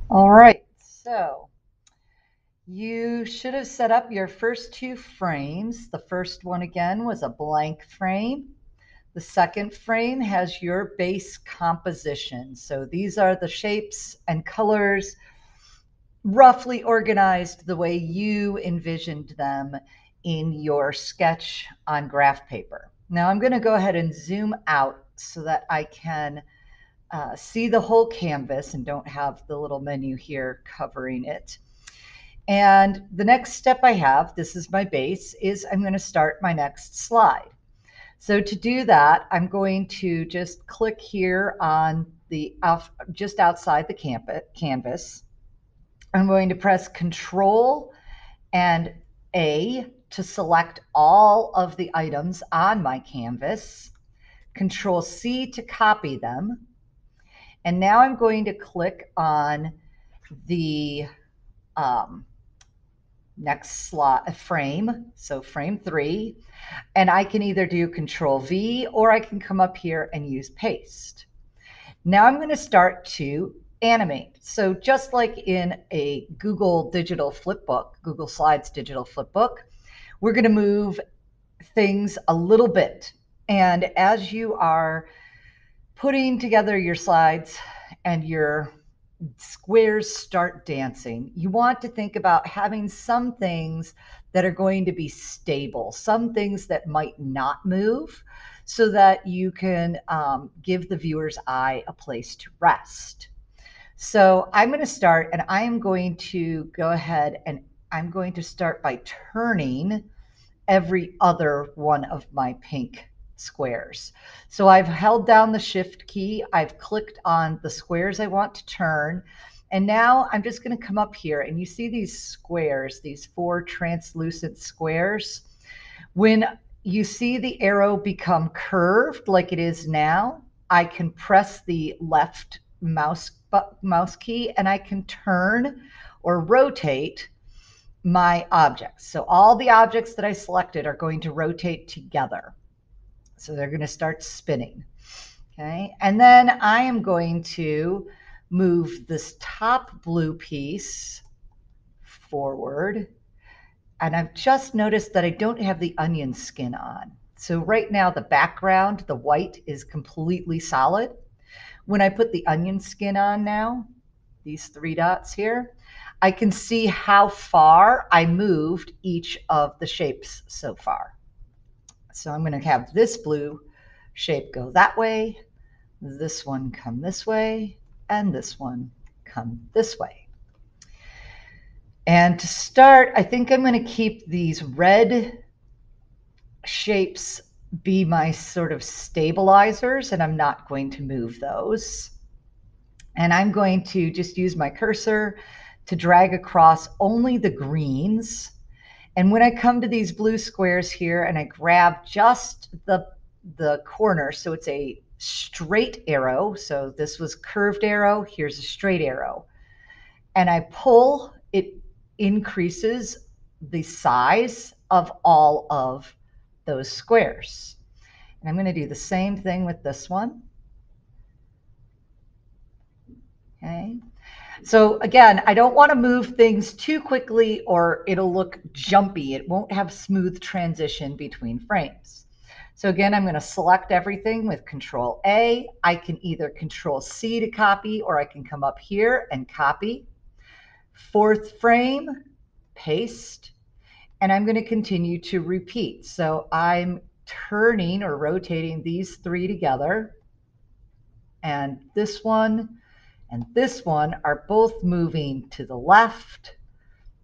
All right, so you should have set up your first two frames. The first one again was a blank frame. The second frame has your base composition. So these are the shapes and colors roughly organized the way you envisioned them in your sketch on graph paper. Now I'm going to go ahead and zoom out so that I can see the whole canvas and don't have the little menu here covering it. And the next step I have, this is my base, is I'm going to start my next slide. So to do that, I'm going to just click here on the just outside the canvas. I'm going to press Control and A to select all of the items on my canvas, Control C to copy them. And now I'm going to click on the next slot frame, so frame 3, and I can either do Control V or I can come up here and use paste. Now I'm going to start to animate. So just like in a Google digital flipbook, Google Slides digital flipbook, we're going to move things a little bit. And as you are putting together your slides and your squares start dancing, you want to think about having some things that are going to be stable, some things that might not move, so that you can give the viewer's eye a place to rest. So I'm going to start, and I am going to go ahead and I'm going to start by turning every other one of my pink squares. So I've held down the shift key, I've clicked on the squares I want to turn, and now I'm just going to come up here and you see these squares, these 4 translucent squares. When you see the arrow become curved like it is now, I can press the left mouse key and I can turn or rotate my objects. So all the objects that I selected are going to rotate together. So they're going to start spinning. Okay. And then I am going to move this top blue piece forward. And I've just noticed that I don't have the onion skin on. So right now the background, the white, is completely solid. When I put the onion skin on now, these 3 dots here, I can see how far I moved each of the shapes so far. So I'm going to have this blue shape go that way, this one come this way, and this one come this way. And to start, I think I'm going to keep these red shapes be my sort of stabilizers, and I'm not going to move those. And I'm going to just use my cursor to drag across only the greens. And when I come to these blue squares here and I grab just the corner, so it's a straight arrow. So this was curved arrow, here's a straight arrow. And I pull, it increases the size of all of those squares. And I'm going to do the same thing with this one. Okay. So again, I don't want to move things too quickly or it'll look jumpy. It won't have smooth transition between frames. So again, I'm going to select everything with Control A. I can either Control C to copy, or I can come up here and copy. 4th frame, paste, and I'm going to continue to repeat. So I'm turning or rotating these 3 together, and this one and this one are both moving to the left.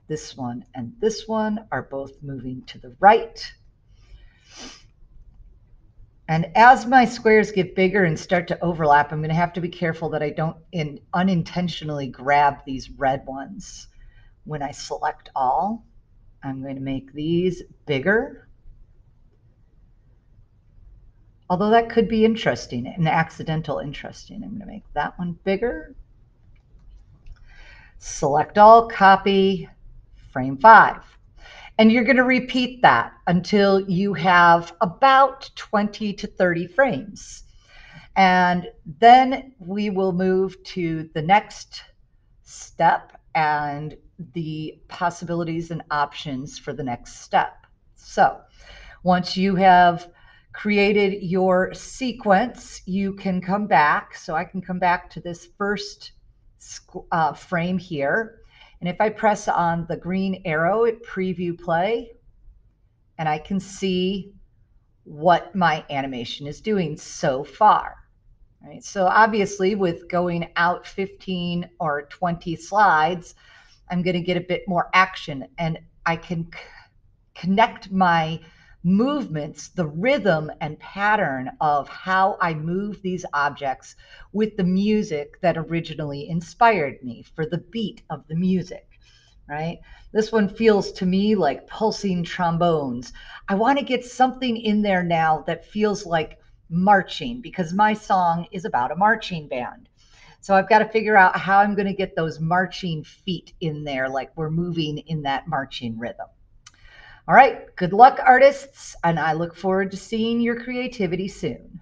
This one and this one are both moving to the right. And as my squares get bigger and start to overlap, I'm going to have to be careful that I don't unintentionally grab these red ones. When I select all, I'm going to make these bigger. Although that could be interesting, an accidental interesting. I'm going to make that one bigger. Select all, copy, frame 5. And you're going to repeat that until you have about 20 to 30 frames. And then we will move to the next step and the possibilities and options for the next step. So once you have created your sequence, you can come back. So I can come back to this first frame here. And if I press on the green arrow at preview play, and I can see what my animation is doing so far. Right? So obviously with going out 15 or 20 slides, I'm going to get a bit more action, and I can connect my movements, the rhythm and pattern of how I move these objects with the music that originally inspired me, for the beat of the music, right? This one feels to me like pulsing trombones. I want to get something in there now that feels like marching, because my song is about a marching band. So I've got to figure out how I'm going to get those marching feet in there, like we're moving in that marching rhythm. All right, good luck, artists, and I look forward to seeing your creativity soon.